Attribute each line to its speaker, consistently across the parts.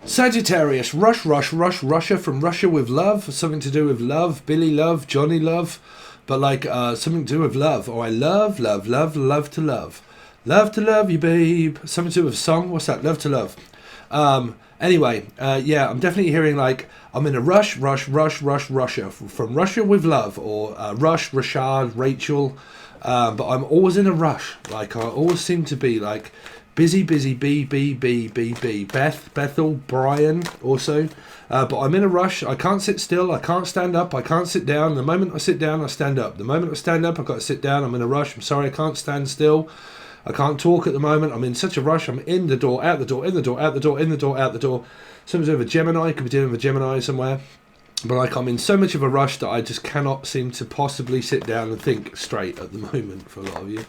Speaker 1: Sagittarius, rush, rush, rush, Russia, from Russia with love, something to do with love, Billy Love, Johnny Love, but like something to do with love, or I love, love, love, love to love. Love to love you, babe. Something to do with song, what's that, love to love. Anyway, yeah, I'm definitely hearing like, I'm in a rush, rush, rush, rush, Russia, from Russia with love, or Rush, Rashad, Rachel, but I'm always in a rush, like I always seem to be like, busy, B, Bethel, Brian, also. But I'm in a rush. I can't sit still. I can't stand up. I can't sit down. The moment I sit down, I stand up. The moment I stand up, I've got to sit down. I'm in a rush. I'm sorry, I can't stand still. I can't talk at the moment. I'm in such a rush. I'm in the door, out the door, in the door, out the door, in the door, out the door. Sometimes over Gemini. Could be dealing with Gemini somewhere. But like I'm in so much of a rush that I just cannot seem to possibly sit down and think straight at the moment for a lot of you.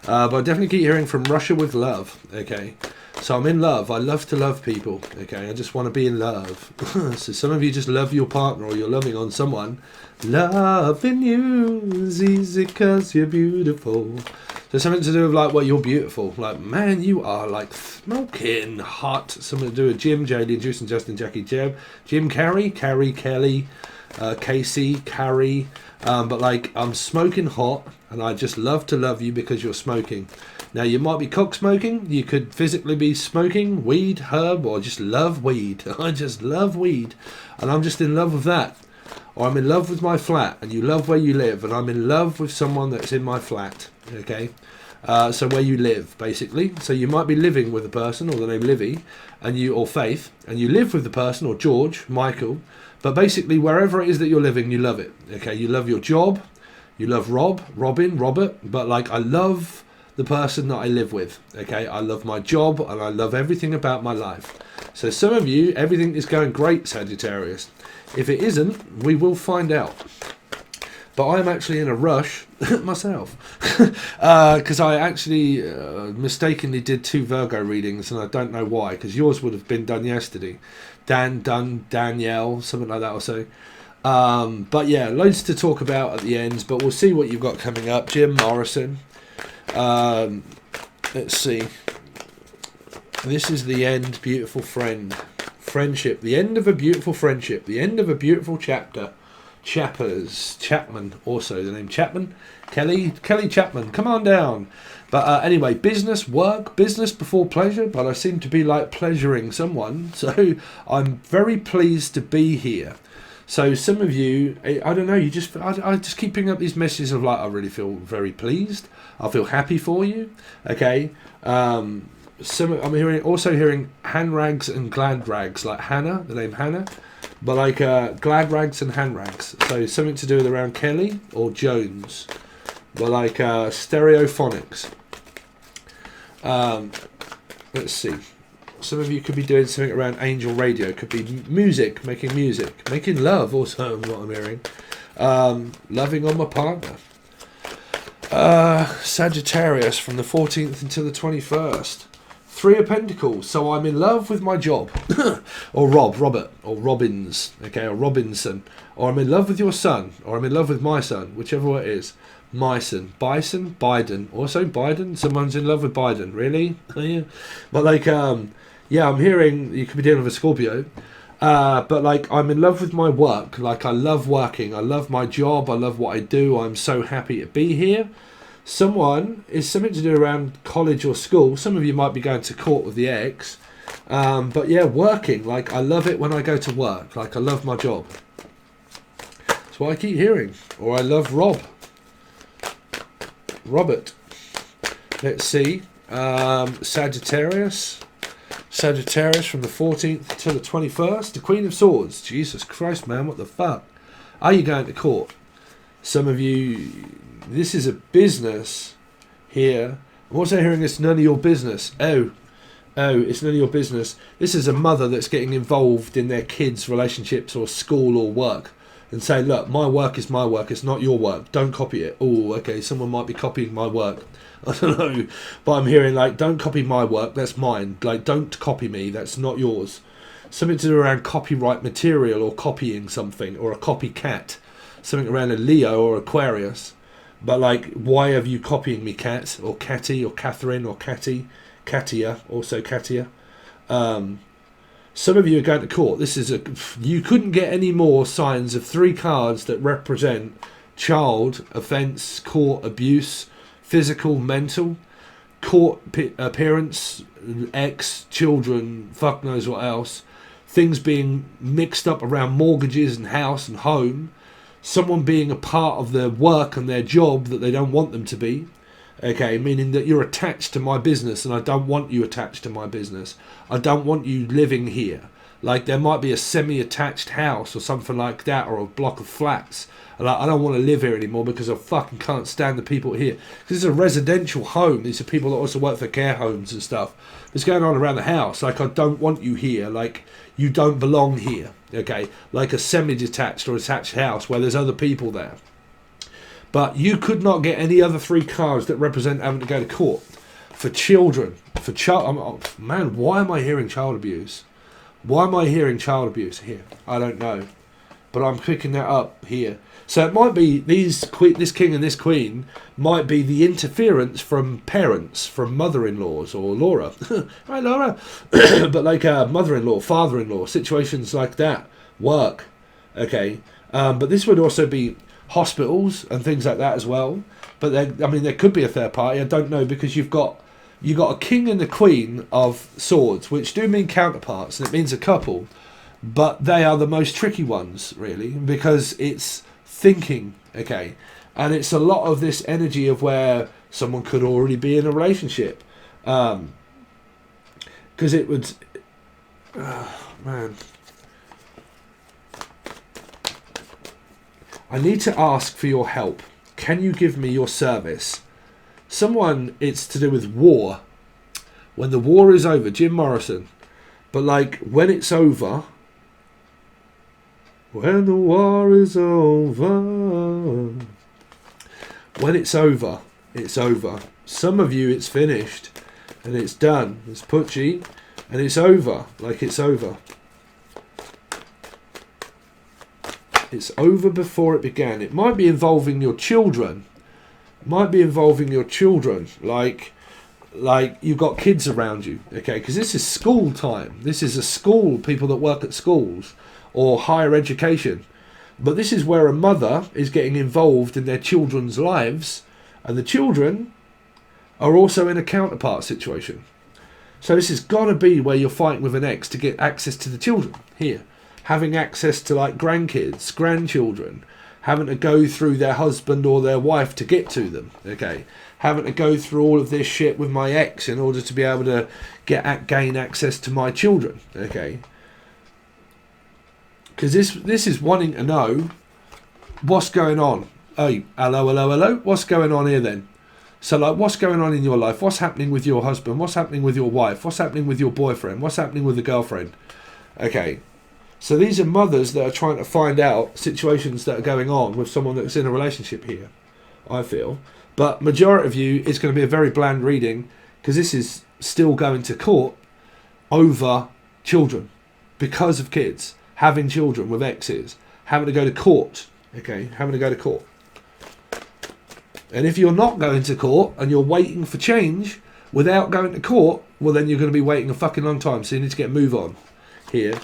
Speaker 1: But I definitely keep hearing from Russia with love. Okay, so I'm in love. I love to love people. Okay, I just want to be in love. So some of you just love your partner, or you're loving on someone. Loving you is easy 'cause you're beautiful. So something to do with like, well, you're beautiful. Like, man, you are like smoking hot. Something to do with Jim, Jaylee, Juice, and Justin, Jackie, Jim, Carrie, Kelly, Casey, Carrie. But like, I'm smoking hot, and I just love to love you because you're smoking. Now, you might be cock smoking. You could physically be smoking weed, herb, or just love weed. I just love weed, and I'm just in love with that. Or I'm in love with my flat, and you love where you live, and I'm in love with someone that's in my flat. Okay, so where you live, basically. So you might be living with a person, or the name Livy, and you, or Faith, and you live with the person, or George, Michael. But basically, wherever it is that you're living, you love it. Okay, you love your job, you love Robin, Robert. But like, I love the person that I live with. Okay, I love my job, and I love everything about my life. So some of you, everything is going great, Sagittarius. If it isn't, we will find out. But I'm actually in a rush myself, because I actually mistakenly did 2 Virgo readings, and I don't know why, because yours would have been done yesterday. Danielle, something like that or so. But yeah, loads to talk about at the end, but we'll see what you've got coming up. Jim Morrison. Let's see. This is the end, beautiful friend. Friendship, the end of a beautiful friendship, the end of a beautiful chapter. Chapman, also the name Chapman, Kelly Chapman, come on down. But anyway, business, work, business before pleasure, but I seem to be like pleasuring someone, so I'm very pleased to be here. So some of you, I don't know, I just keep picking up these messages of like, I really feel very pleased, I feel happy for you. Okay, I'm also hearing hand rags and glad rags, like Hannah, the name Hannah. But like glad rags and hand rags. So something to do with around Kelly or Jones. But like stereophonics. Let's see. Some of you could be doing something around angel radio. Could be music, making love also, what I'm hearing. Loving on my partner. Sagittarius from the 14th until the 21st. 3 of Pentacles, so I'm in love with my job, or Robert, or Robbins, okay, or Robinson, or I'm in love with your son, or I'm in love with my son, whichever it is. My son, Biden, also Biden, someone's in love with Biden, really? Yeah. But like, yeah, I'm hearing, you could be dealing with a Scorpio, but like, I'm in love with my work, like I love working, I love my job, I love what I do, I'm so happy to be here. Someone is something to do around college or school. Some of you might be going to court with the ex. But yeah, working. Like, I love it when I go to work. Like, I love my job. That's what I keep hearing. Or I love Robert. Let's see. Sagittarius from the 14th to the 21st. The Queen of Swords. Jesus Christ, man. What the fuck? Are you going to court? Some of you... This is a business here. I'm also hearing it's none of your business. Oh, it's none of your business. This is a mother that's getting involved in their kids' relationships or school or work and say, look, my work is my work. It's not your work. Don't copy it. Oh, okay, someone might be copying my work. I don't know. But I'm hearing, like, don't copy my work. That's mine. Like, don't copy me. That's not yours. Something to do around copyright material or copying something, or a copycat. Something around a Leo or Aquarius. But like, why are you copying me, Kat, or Catty, or Catherine, or Catty, Katia, also Katia? Some of you are going to court. This is you couldn't get any more signs of 3 cards that represent child offence, court abuse, physical, mental, court appearance, ex, children, fuck knows what else, things being mixed up around mortgages and house and home, someone being a part of their work and their job that they don't want them to be. Okay, meaning that you're attached to my business and I don't want you attached to my business. I don't want you living here. Like, there might be a semi-attached house or something like that, or a block of flats. And I don't want to live here anymore because I fucking can't stand the people here. Because it's a residential home. These are people that also work for care homes and stuff. What's going on around the house? Like, I don't want you here. Like, you don't belong here. Okay, like a semi-detached or attached house where there's other people there. But you could not get any other 3 cards that represent having to go to court. For children, for child, man, why am I hearing child abuse? Why am I hearing child abuse here? I don't know, but I'm picking that up here. So it might be this king and this queen might be the interference from parents, from mother-in-laws or Laura. Hi, Laura. But like mother-in-law, father-in-law, situations like that, work. Okay, but this would also be hospitals and things like that as well. But there could be a third party. I don't know, because you've got a king and a queen of swords, which do mean counterparts, and it means a couple, but they are the most tricky ones, really, because it's thinking, okay, and it's a lot of this energy of where someone could already be in a relationship, because it would, man, I need to ask for your help. Can you give me your service? Someone, it's to do with war. When the war is over, Jim Morrison. But like, when it's over, when the war is over, when it's over, it's over. Some of you, it's finished and it's done. It's putchy and it's over. Like, it's over. It's over before it began. It might be involving your children. Might be involving your children, like you've got kids around you, okay, because this is school time. This is a school, people that work at schools or higher education. But this is where a mother is getting involved in their children's lives, and the children are also in a counterpart situation. So this has got to be where you're fighting with an ex to get access to the children here, having access to like grandkids, grandchildren, having to go through their husband or their wife to get to them, okay? Having to go through all of this shit with my ex in order to be able to gain access to my children, okay? Because this is wanting to know what's going on. Oh, hello, what's going on here then? So like, what's going on in your life? What's happening with your husband? What's happening with your wife? What's happening with your boyfriend? What's happening with the girlfriend? Okay. So these are mothers that are trying to find out situations that are going on with someone that's in a relationship here, I feel. But majority of you, it's going to be a very bland reading, because this is still going to court over children, because of kids, having children with exes, having to go to court, okay, having to go to court. And if you're not going to court and you're waiting for change without going to court, well then you're going to be waiting a fucking long time, so you need to get a move on here.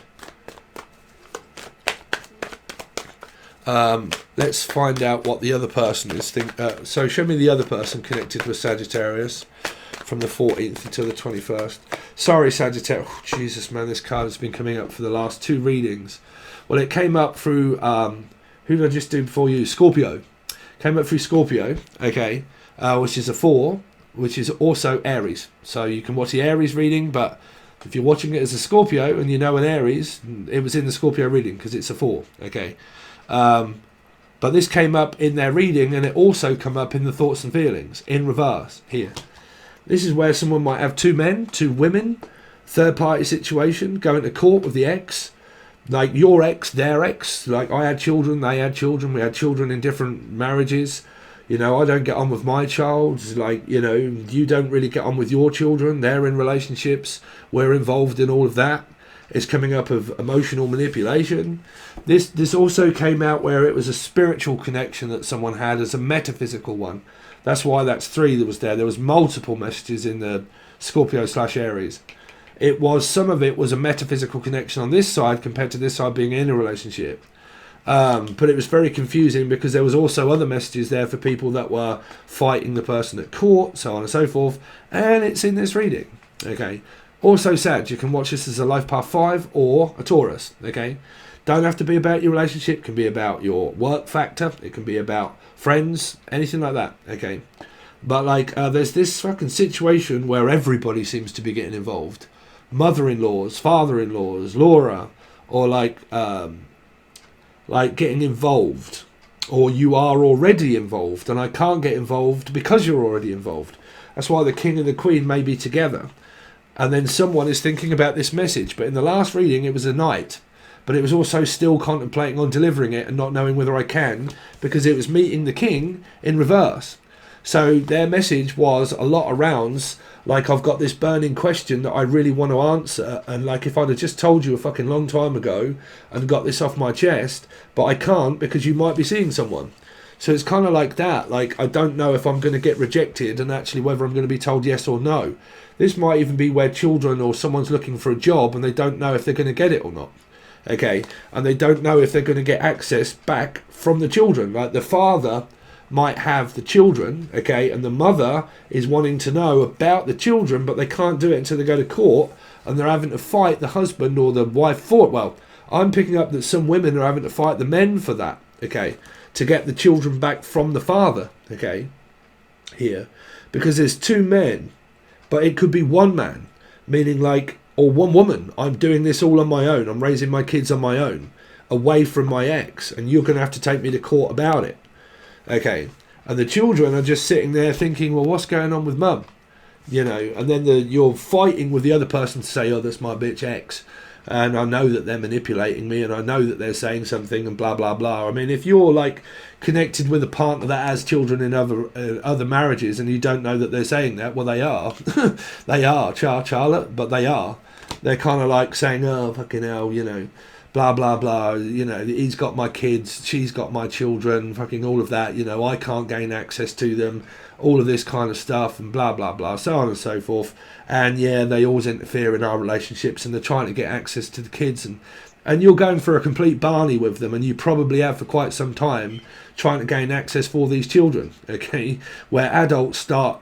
Speaker 1: Let's find out what the other person is thinking. So show me the other person connected with Sagittarius from the 14th until the 21st. Sorry, Sagittarius. Oh, Jesus, man, this card has been coming up for the last 2 readings. Well, it came up through, who did I just do before you? Scorpio. Came up through Scorpio, okay, which is a 4, which is also Aries. So you can watch the Aries reading, but if you're watching it as a Scorpio and you know an Aries, it was in the Scorpio reading because it's a 4, okay. But this came up in their reading, and it also come up in the thoughts and feelings in reverse here. This is where someone might have 2 men, 2 women, third party situation, going to court with the ex, like your ex, their ex. Like, I had children, they had children, we had children in different marriages. You know, I don't get on with my child. Like, you know, you don't really get on with your children. They're in relationships. We're involved in all of that. It's coming up of emotional manipulation. This also came out where it was a spiritual connection that someone had as a metaphysical one. That's why that's 3 that was there. There was multiple messages in the Scorpio/Aries. Some of it was a metaphysical connection on this side compared to this side being in a relationship. But it was very confusing because there was also other messages there for people that were fighting the person at court, so on and so forth. And it's in this reading. Okay. Also, Sag, you can watch this as a Life Path 5 or a Taurus. Okay. Don't have to be about your relationship. It can be about your work factor. It can be about friends, anything like that. Okay. But like, there's this fucking situation where everybody seems to be getting involved. Mother-in-laws, father-in-laws, Laura, or like getting involved, or you are already involved, and I can't get involved because you're already involved. That's why the king and the queen may be together, and then someone is thinking about this message. But in the last reading, it was a knight, but it was also still contemplating on delivering it and not knowing whether I can, because it was meeting the king in reverse. So their message was a lot around, like, I've got this burning question that I really want to answer, and like, if I'd have just told you a fucking long time ago and got this off my chest, but I can't because you might be seeing someone. So it's kind of like that. Like, I don't know if I'm going to get rejected and actually whether I'm going to be told yes or no. This might even be where children or someone's looking for a job and they don't know if they're going to get it or not. Okay, and they don't know if they're going to get access back from the children. Like, the father might have the children, okay, and the mother is wanting to know about the children, but they can't do it until they go to court, and they're having to fight the husband or the wife for it. Well, I'm picking up that some women are having to fight the men for that, okay, to get the children back from the father, okay, here, because there's two men, but it could be one man, meaning like, or one woman. I'm doing this all on my own. I'm raising my kids on my own, away from my ex, and you're going to have to take me to court about it. Okay, and the children are just sitting there thinking, well, what's going on with mum? You know, and then you're fighting with the other person to say, oh, that's my bitch ex. And I know that they're manipulating me, and I know that they're saying something, and blah, blah, blah. I mean, if you're, like, connected with a partner that has children in other marriages and you don't know that they're saying that, well, they are. They are, Charlotte, but they are. They're kind of like saying, oh, fucking hell, you know, blah, blah, blah, you know, he's got my kids, she's got my children, fucking all of that, you know, I can't gain access to them, all of this kind of stuff, and blah, blah, blah, so on and so forth. And yeah, they always interfere in our relationships, and they're trying to get access to the kids, and you're going for a complete Barney with them, and you probably have for quite some time, trying to gain access for these children, okay, where adults start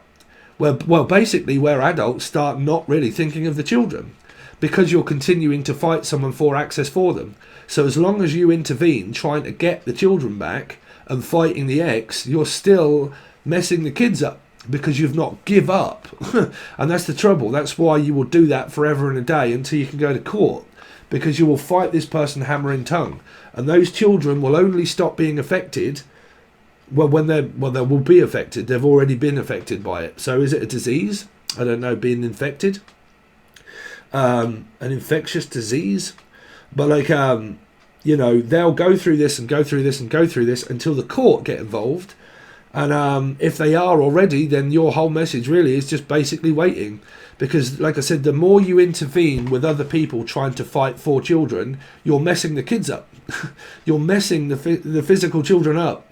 Speaker 1: not really thinking of the children, because you're continuing to fight someone for access for them. So as long as you intervene trying to get the children back and fighting the ex, you're still messing the kids up because you've not give up. And that's the trouble. That's why you will do that forever and a day until you can go to court, because you will fight this person hammer and tongue, and those children will only stop being affected they will be affected. They've already been affected by it. So is it a disease? I don't know, being infected. An infectious disease, but like, you know, they'll go through this and go through this and go through this until the court get involved, and if they are already, then your whole message really is just basically waiting, because like I said, the more you intervene with other people trying to fight for children, you're messing the kids up. You're messing the physical children up.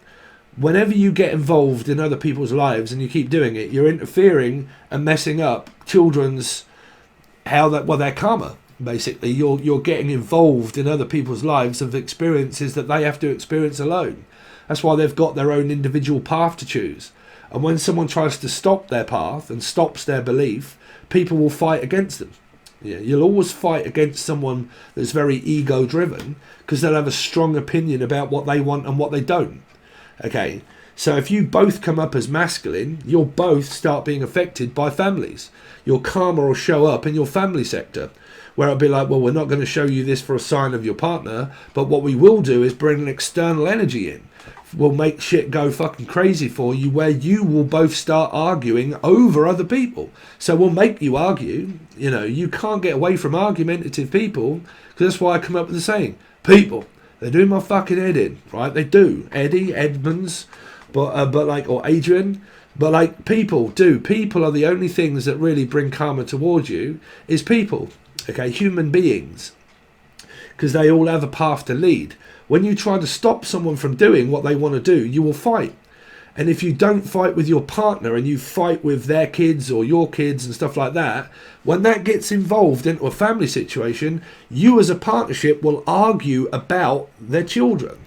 Speaker 1: Whenever you get involved in other people's lives and you keep doing it, you're interfering and messing up children's their karma. Basically, you're getting involved in other people's lives of experiences that they have to experience alone. That's why they've got their own individual path to choose. And when someone tries to stop their path and stops their belief, people will fight against them. Yeah, you'll always fight against someone that's very ego driven, because they'll have a strong opinion about what they want and what they don't. Okay, so if you both come up as masculine, you'll both start being affected by families. Your karma will show up in your family sector, where it'll be like, well, we're not going to show you this for a sign of your partner, but what we will do is bring an external energy in. We'll make shit go fucking crazy for you, where you will both start arguing over other people. So we'll make you argue. You know, you can't get away from argumentative people, because that's why I come up with the saying, people, they do my fucking head in, right? They do. Eddie, Edmonds, but like, or Adrian, but like, people do. People are the only things that really bring karma towards you, is people, okay, human beings, because they all have a path to lead. When you try to stop someone from doing what they want to do, you will fight. And if you don't fight with your partner and you fight with their kids or your kids and stuff like that, when that gets involved into a family situation, you as a partnership will argue about their children,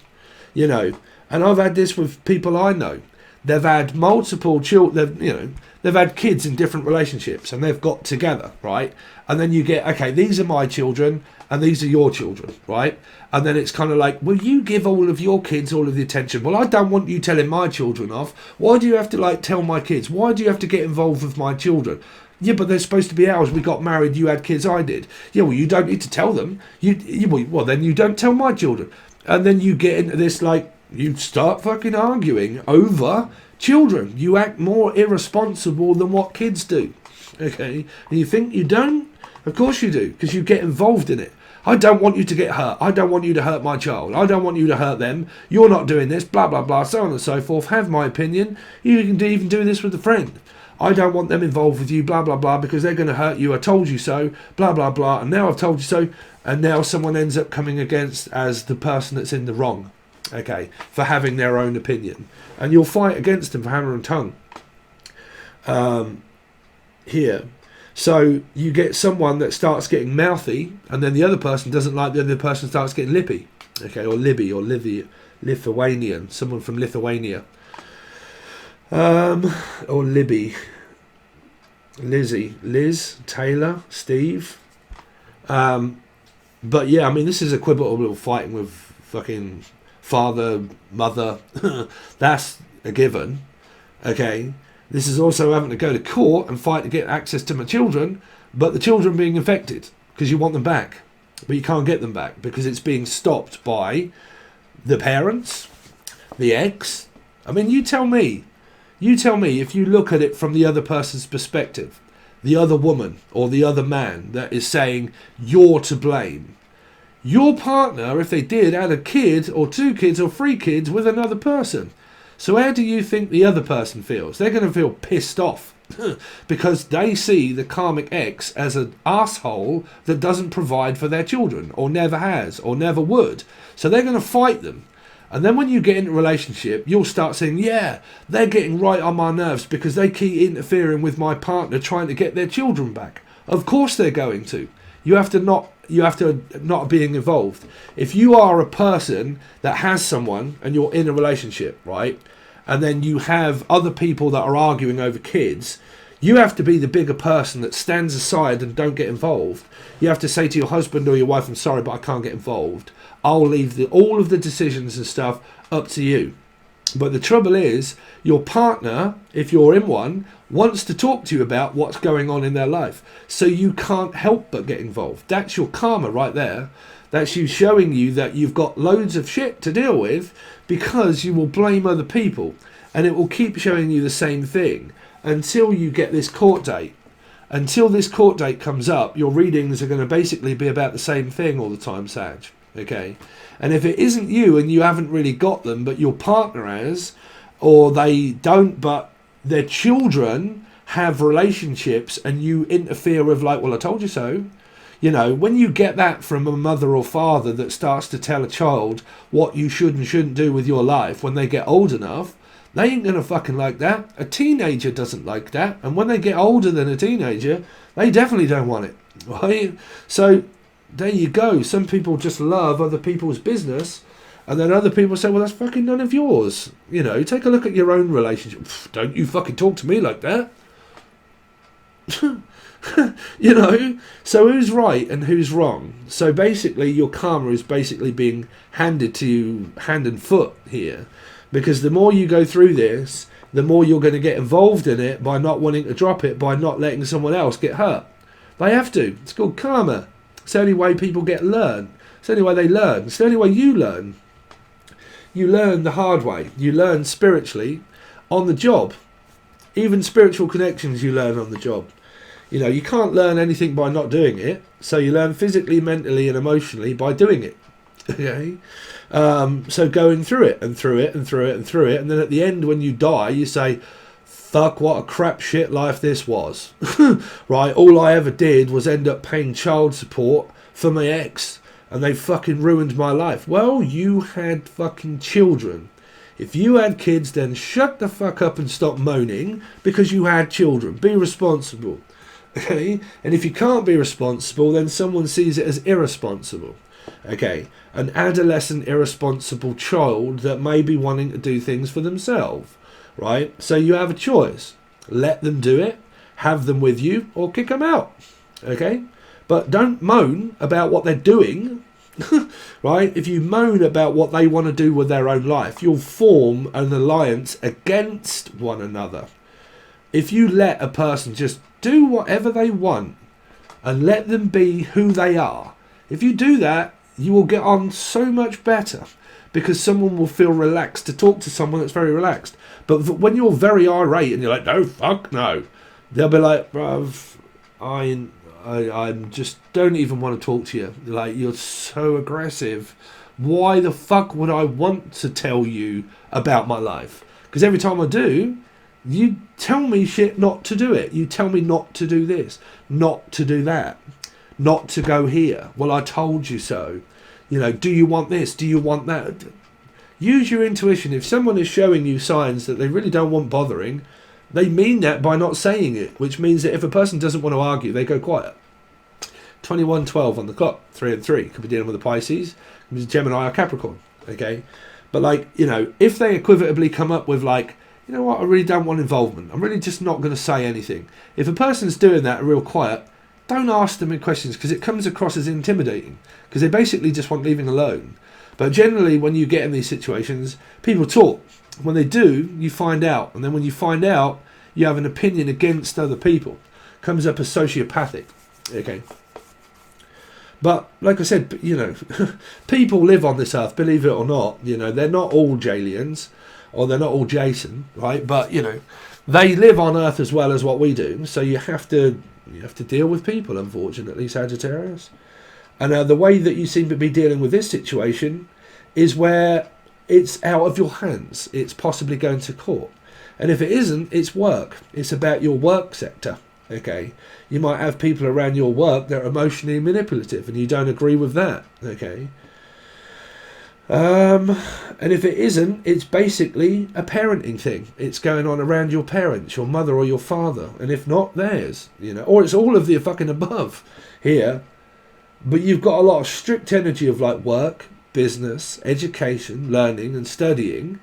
Speaker 1: you know. And I've had this with people I know. They've had multiple children, you know, they've had kids in different relationships and they've got together, right? And then you get, okay, these are my children and these are your children, right? And then it's kind of like, well, you give all of your kids all of the attention. Well, I don't want you telling my children off. Why do you have to like tell my kids? Why do you have to get involved with my children? Yeah, but they're supposed to be ours. We got married. You had kids. I did. Yeah, well, you don't need to tell them. Well, then you don't tell my children. And then you get into this, like, you start fucking arguing over children. You act more irresponsible than what kids do. Okay? And you think you don't? Of course you do, because you get involved in it. I don't want you to get hurt. I don't want you to hurt my child. I don't want you to hurt them. You're not doing this, blah, blah, blah, so on and so forth. Have my opinion. You can even do this with a friend. I don't want them involved with you, blah, blah, blah, because they're going to hurt you. I told you so, blah, blah, blah. And now I've told you so. And now someone ends up coming against as the person that's in the wrong, okay, for having their own opinion. And you'll fight against them for hammer and tongue. Here. So you get someone that starts getting mouthy, and then the other person doesn't like the other person, starts getting lippy, okay, or Libby or Lithuanian, someone from Lithuania, or Libby, Lizzie, Liz, Taylor, Steve. But yeah, I mean, this is equivalent of fighting with fucking father, mother. That's a given, okay. This is also having to go to court and fight to get access to my children, but the children being infected because you want them back, but you can't get them back because it's being stopped by the parents, the ex. I mean, you tell me if you look at it from the other person's perspective, the other woman or the other man that is saying you're to blame. Your partner, if they did, had a kid or 2 kids or 3 kids with another person. So how do you think the other person feels? They're going to feel pissed off because they see the karmic ex as an asshole that doesn't provide for their children or never has or never would. So they're going to fight them. And then when you get into a relationship, you'll start saying, yeah, they're getting right on my nerves because they keep interfering with my partner trying to get their children back. Of course they're going to. You have to not being involved. If you are a person that has someone and you're in a relationship, right, and then you have other people that are arguing over kids, you have to be the bigger person that stands aside and don't get involved. You have to say to your husband or your wife, I'm sorry, but I can't get involved. I'll leave all of the decisions and stuff up to you. But the trouble is, your partner, if you're in one, wants to talk to you about what's going on in their life. So you can't help but get involved. That's your karma right there. That's you showing you that you've got loads of shit to deal with because you will blame other people. And it will keep showing you the same thing until you get this court date. Until this court date comes up, your readings are going to basically be about the same thing all the time, Sag. Okay? And if it isn't you and you haven't really got them, but your partner has, or they don't, but their children have relationships and you interfere with like, well, I told you so. You know, when you get that from a mother or father that starts to tell a child what you should and shouldn't do with your life when they get old enough, they ain't going to fucking like that. A teenager doesn't like that. And when they get older than a teenager, they definitely don't want it. Right? So there you go. Some people just love other people's business. And then other people say, well, that's fucking none of yours. You know, take a look at your own relationship. Don't you fucking talk to me like that. You know, so who's right and who's wrong? So basically your karma is basically being handed to you hand and foot here, because the more you go through this, the more you're going to get involved in it by not wanting to drop it, by not letting someone else get hurt. They have to. It's called karma. It's the only way people learn. It's the only way they learn. It's the only way you learn. You learn the hard way. You learn spiritually on the job. Even spiritual connections you learn on the job. You know, you can't learn anything by not doing it. So you learn physically, mentally and emotionally by doing it. Okay? So going through it and through it and through it and through it. And then at the end when you die, you say, fuck, what a crap shit life this was. Right? All I ever did was end up paying child support for my ex. And they fucking ruined my life. Well, you had fucking children. If you had kids, then shut the fuck up and stop moaning because you had children. Be responsible. Okay? And if you can't be responsible, then someone sees it as irresponsible. Okay? An adolescent, irresponsible child that may be wanting to do things for themselves. Right? So you have a choice. Let them do it, have them with you, or kick them out. Okay? But don't moan about what they're doing. Right? If you moan about what they want to do with their own life, you'll form an alliance against one another. If you let a person just do whatever they want and let them be who they are, if you do that, you will get on so much better because someone will feel relaxed to talk to someone that's very relaxed. But when you're very irate and you're like, no, fuck no, they'll be like, bruv, I'm just don't even want to talk to you. Like, you're so aggressive. Why the fuck would I want to tell you about my life? Because every time I do, you tell me shit not to do it. You tell me not to do this, not to do that, not to go here. Well, I told you so. You know, do you want this? Do you want that? Use your intuition. If someone is showing you signs that they really don't want bothering, they mean that by not saying it, which means that if a person doesn't want to argue, they go quiet. 21:12 on the clock, 3 and 3. Could be dealing with a Pisces, could be Gemini or Capricorn. Okay? But, like, you know, if they equivotably come up with, like, you know what, I really don't want involvement, I'm really just not going to say anything. If a person's doing that real quiet, don't ask them any questions because it comes across as intimidating because they basically just want leaving alone. But generally, when you get in these situations, people talk. When they do, you find out. And then when you find out, you have an opinion against other people. Comes up as sociopathic. Okay. But, like I said, you know, people live on this earth, believe it or not. You know, they're not all Jalians, or they're not all Jason, right? But, you know, they live on earth as well as what we do. So you have to deal with people, unfortunately, Sagittarius. And the way that you seem to be dealing with this situation is where it's out of your hands. It's possibly going to court. And if it isn't, it's work. It's about your work sector. Okay. You might have people around your work that are emotionally manipulative and you don't agree with that. Okay. And if it isn't, it's basically a parenting thing. It's going on around your parents, your mother or your father. And if not, theirs. You know, or it's all of the fucking above here. But you've got a lot of strict energy of like work, business, education, learning and studying.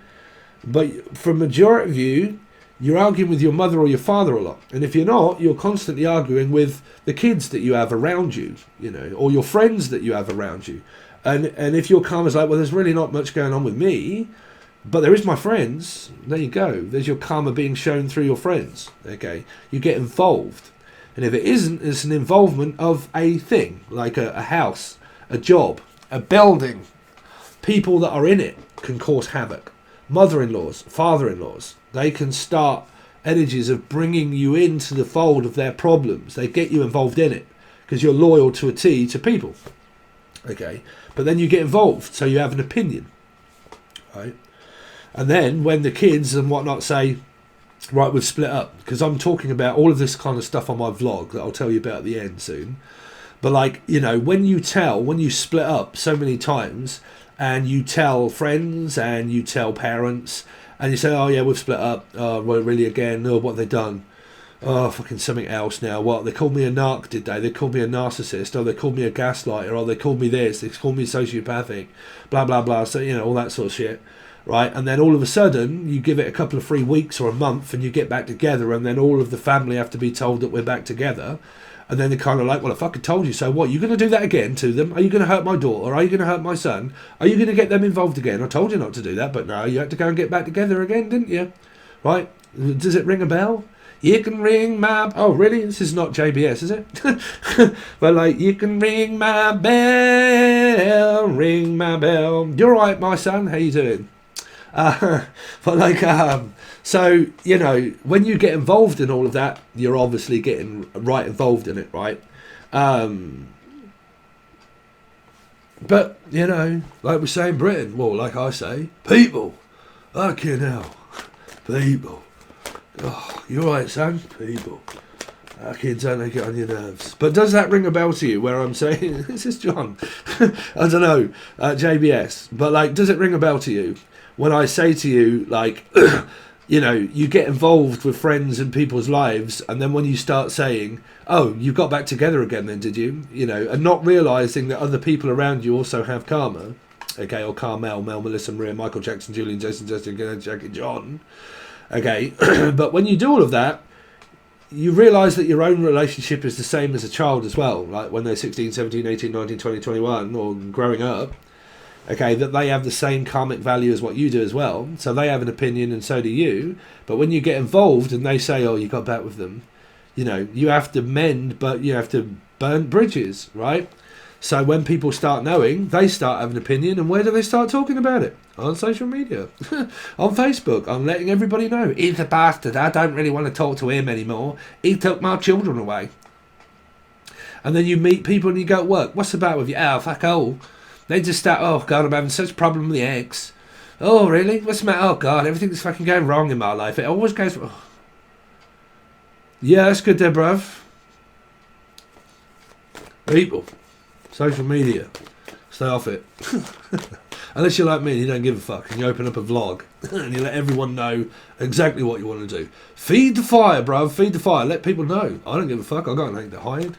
Speaker 1: But for a majority of you, you're arguing with your mother or your father a lot. And if you're not, you're constantly arguing with the kids that you have around you, you know, or your friends that you have around you. And if your karma's like, well, there's really not much going on with me, but there is my friends, there you go. There's your karma being shown through your friends. Okay. You get involved. And if it isn't, it's an involvement of a thing, like a house, a job, a building. People that are in it can cause havoc. Mother-in-laws, father-in-laws, they can start energies of bringing you into the fold of their problems. They get you involved in it because you're loyal to a T to people. Okay, but then you get involved, so you have an opinion, right? And then when the kids and whatnot say, right, we've split up, because I'm talking about all of this kind of stuff on my vlog that I'll tell you about at the end soon. But like, you know, when you split up so many times and you tell friends and you tell parents and you say, oh yeah, we've split up, well, really again, oh, what have they done? Oh, fucking something else now. What? They called me a narc, did they? They called me a narcissist. Oh, they called me a gaslighter. Oh, they called me this. They called me sociopathic. Blah, blah, blah. So, you know, all that sort of shit. Right? And then all of a sudden, you give it a couple of 3 weeks or a month and you get back together and then all of the family have to be told that we're back together. And then they're kind of like, well, I fucking told you so. What? You're going to do that again to them? Are you going to hurt my daughter? Are you going to hurt my son? Are you going to get them involved again? I told you not to do that, but no, you had to go and get back together again, didn't you? Right? Does it ring a bell? You can ring my... Oh, really? This is not JBS, is it? But like, you can ring my bell, ring my bell. You're right, my son. How you doing? But like, so, you know, when you get involved in all of that, you're obviously getting right involved in it, right? But, you know, like we say in Britain, well, like I say, people, fucking hell, people. Oh, you're right, son. People. Fucking don't they get on your nerves? But does that ring a bell to you where I'm saying, this is John, I don't know, JBS, but like, does it ring a bell to you? when I say to you, like, you know, you get involved with friends and people's lives, and then when you start saying, oh, you got back together again then, did you? You know, and not realising that other people around you also have karma, okay, or Carmel, Mel, Melissa, Maria, Michael Jackson, Julian, Jason, Justin, Jackie, John, okay, but when you do all of that, you realise that your own relationship is the same as a child as well, like when they're 16, 17, 18, 19, 20, 21, or growing up, okay, that they have the same karmic value as what you do as well. So they have an opinion and so do you. But when you get involved and they say, oh, you got back with them, you know, you have to mend, but you have to burn bridges, right? So when people start knowing, they start having an opinion. And where do they start talking about it? On social media. On Facebook. I'm letting everybody know. He's a bastard. I don't really want to talk to him anymore. He took my children away. And then you meet people and you go to work. What's the matter with you? Oh, fuck all. They just start, oh God, I'm having such a problem with the eggs. Oh really? What's the matter? Oh God, everything's fucking going wrong in my life. It always goes wrong. Yeah, that's good there, bruv. People. Social media. Stay off it. Unless you're like me and you don't give a fuck and you open up a vlog and you let everyone know exactly what you want to do. Feed the fire, bruv. Feed the fire. Let people know. I don't give a fuck. I've got nothing to hide.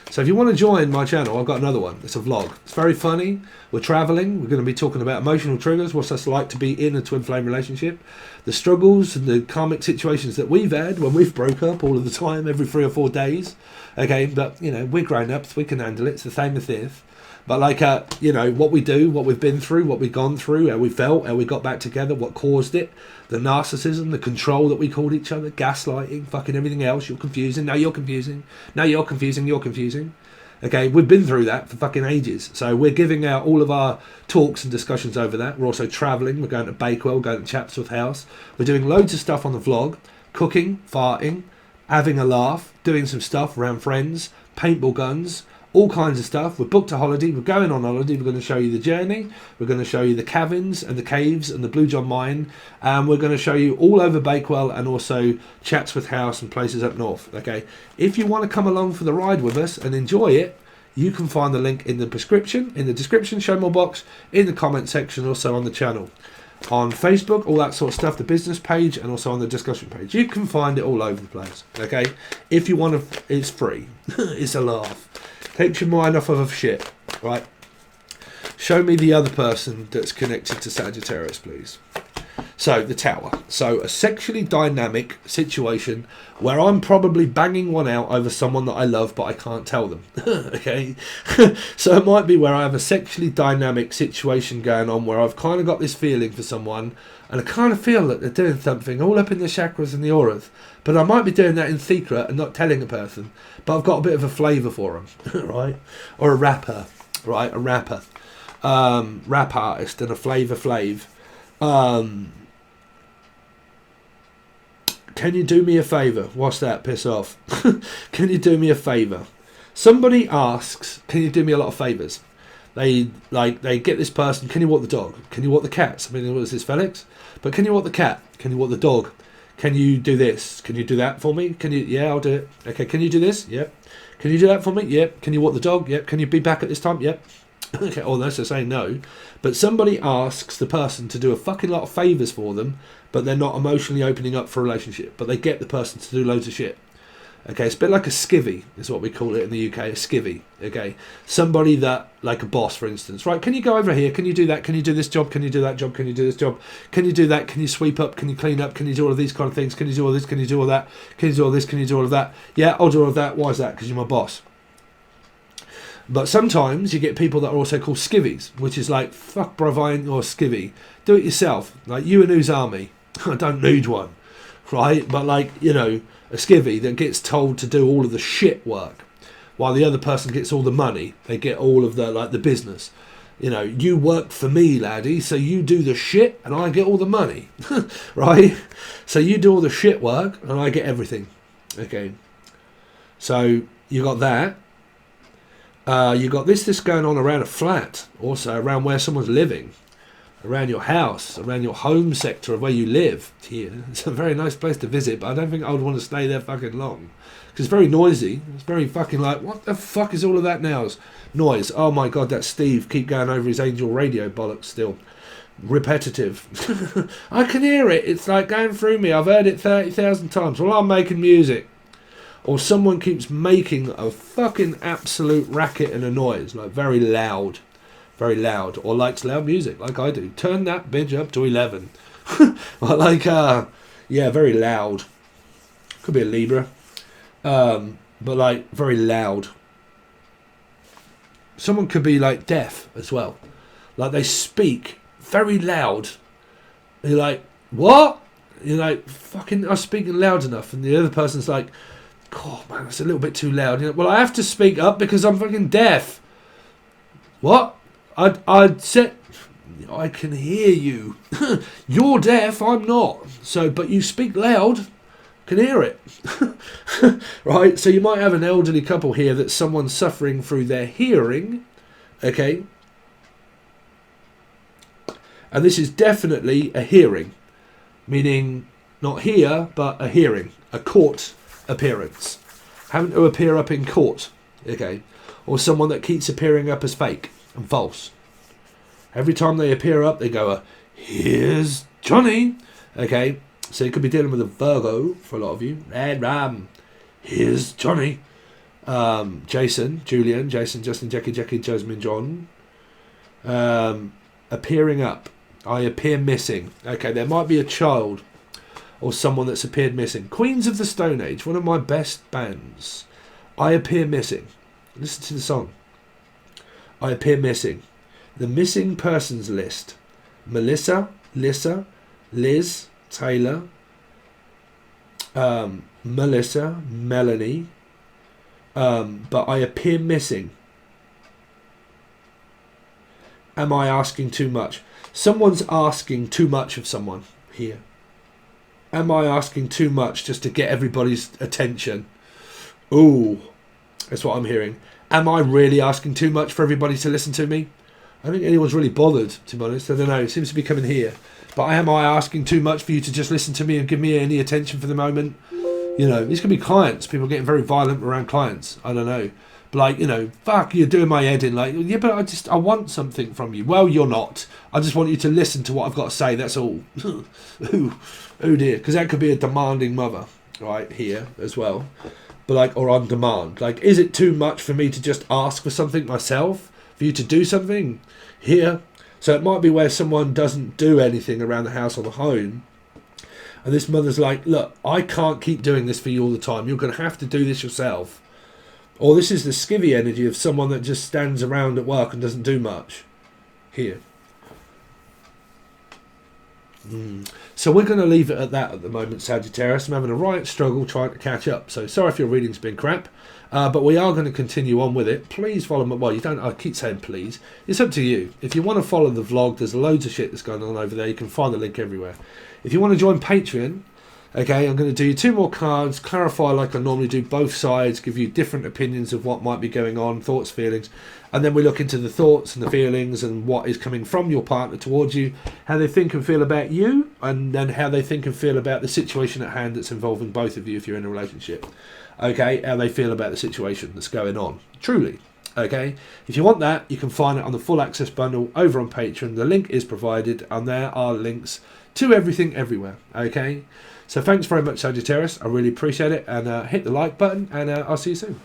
Speaker 1: So if you want to join my channel, I've got another one. It's a vlog. It's very funny. We're travelling. We're going to be talking about emotional triggers, what's that's like to be in a twin flame relationship, the struggles and the karmic situations that we've had when we've broke up all of the time, every 3 or 4 days. Okay, but, you know, we're grown-ups. We can handle it. It's the same as this. But, like, you know, what we do, what we've been through, what we've gone through, how we felt, how we got back together, what caused it, the narcissism, the control that we called each other, gaslighting, fucking everything else. You're confusing. No, you're confusing. No, you're confusing. You're confusing. Okay, we've been through that for fucking ages. So we're giving out all of our talks and discussions over that. We're also travelling. We're going to Bakewell, going to Chatsworth House. We're doing loads of stuff on the vlog. Cooking, farting, having a laugh, doing some stuff around friends, paintball guns, all kinds of stuff. We're booked a holiday. We're going on holiday. We're going to show you the journey. We're going to show you the cabins and the caves and the Blue John Mine. And we're going to show you all over Bakewell and also Chatsworth House and places up north. Okay. If you want to come along for the ride with us and enjoy it, you can find the link in the description, show more box, in the comment section, also on the channel. On Facebook, all that sort of stuff, the business page, and also on the discussion page. You can find it all over the place. Okay. If you want to, it's free. It's a laugh. Takes your mind off of shit, right? Show me the other person that's connected to Sagittarius, please. So, the Tower. So, a sexually dynamic situation where I'm probably banging one out over someone that I love, but I can't tell them. Okay? So, it might be where I have a sexually dynamic situation going on where I've kind of got this feeling for someone, and I kind of feel that they're doing something all up in the chakras and the auras. But I might be doing that in secret and not telling a person. But I've got a bit of a flavour for them, right? Or a rapper, right? A rapper. Rap artist and a flavour flav. Can you do me a favour? What's that? Piss off. Can you do me a favour? Somebody asks, can you do me a lot of favours? They get this person, can you walk the dog? Can you walk the cats? I mean, what is this, Felix? But can you walk the cat? Can you walk the dog? Can you do this? Can you do that for me? Can you? Yeah, I'll do it. Okay, can you do this? Yep. Can you do that for me? Yep. Can you walk the dog? Yep. Can you be back at this time? Yep. Okay, or unless they're saying no. But somebody asks the person to do a fucking lot of favours for them, but they're not emotionally opening up for a relationship. But they get the person to do loads of shit. Okay, it's a bit like a skivvy, is what we call it in the UK, a skivvy. Okay, somebody that, like a boss, for instance, right? Can you go over here? Can you do that? Can you do this job? Can you do that job? Can you do this job? Can you do that? Can you sweep up? Can you clean up? Can you do all of these kind of things? Can you do all this? Can you do all that? Can you do all this? Can you do all of that? Yeah, I'll do all of that. Why is that? Because you're my boss. But sometimes you get people that are also called skivvies, which is like, fuck, bruv, I ain't your skivvy. Do it yourself. Like, you and whose army? I don't need one, right? But like, you know, a skivvy that gets told to do all of the shit work while the other person gets all the money. They get all of the, like, the business. You know, you work for me, laddie, so you do the shit and I get all the money. Right? So you do all the shit work and I get everything. Okay. So you got that. You got this going on around a flat, also around where someone's living, around your house, around your home sector of where you live. Here, it's a very nice place to visit, but I don't think I would want to stay there fucking long because it's very noisy. It's very fucking like, what the fuck is all of that now? Noise. Oh my god, that's Steve. Keep going over his Angel Radio bollocks still. repetitive. I can hear it. It's like going through me. I've heard it 30,000 times. Well, I'm making music. Or someone keeps making a fucking absolute racket and a noise, like very loud, or likes loud music, like I do. Turn that bitch up to 11. Or like, yeah, very loud. Could be a Libra, but like very loud. Someone could be like deaf as well, like they speak very loud. You're like, what? You're like, fucking, I'm speaking loud enough, and the other person's like, oh man, that's a little bit too loud. You know, well, I have to speak up because I'm fucking deaf. What? I said, I can hear you. You're deaf, I'm not. So, but you speak loud, can hear it. Right? So you might have an elderly couple here that's someone suffering through their hearing. Okay? And this is definitely a hearing. Meaning, not here, but a hearing. A court appearance, having to appear up in court, okay, or someone that keeps appearing up as fake and false. Every time they appear up, they go, here's Johnny, okay. So you could be dealing with a Virgo for a lot of you. And here's Johnny, Jason, Julian, Jason, Justin, Jackie, Jasmine, John, appearing up. I appear missing. Okay, there might be a child or someone that's appeared missing. Queens of the Stone Age, one of my best bands. I appear missing. Listen to the song. I appear missing. The missing persons list. Melissa, Lissa, Liz, Taylor, Melissa, Melanie. But I appear missing. Am I asking too much? Someone's asking too much of someone here. Am I asking too much just to get everybody's attention? Ooh, that's what I'm hearing. Am I really asking too much for everybody to listen to me? I don't think anyone's really bothered, to be honest. I don't know. It seems to be coming here. But am I asking too much for you to just listen to me and give me any attention for the moment? You know, these could be clients. People getting very violent around clients. I don't know. But like, you know, fuck, you're doing my head in. Like, yeah, but I want something from you. Well, you're not. I just want you to listen to what I've got to say. That's all. Oh dear. Because that could be a demanding mother, right, here as well. But like, or on demand. Like, is it too much for me to just ask for something myself? For you to do something here? So it might be where someone doesn't do anything around the house or the home. And this mother's like, look, I can't keep doing this for you all the time. You're going to have to do this yourself. Or this is the skivvy energy of someone that just stands around at work and doesn't do much. Here. So we're going to leave it at that at the moment, Sagittarius. I'm having a right struggle trying to catch up. So sorry if your reading's been crap. But we are going to continue on with it. Please follow me. Well, you don't. I keep saying please. It's up to you. If you want to follow the vlog, there's loads of shit that's going on over there. You can find the link everywhere. If you want to join Patreon, okay, I'm going to do 2 more cards, clarify like I normally do both sides, give you different opinions of what might be going on, thoughts, feelings, and then we look into the thoughts and the feelings and what is coming from your partner towards you, how they think and feel about you, and then how they think and feel about the situation at hand that's involving both of you if you're in a relationship. Okay, how they feel about the situation that's going on. Truly. Okay, if you want that, you can find it on the full access bundle over on Patreon. The link is provided, and there are links to everything everywhere. Okay, so thanks very much, Sagittarius. I really appreciate it, and hit the like button, and I'll see you soon.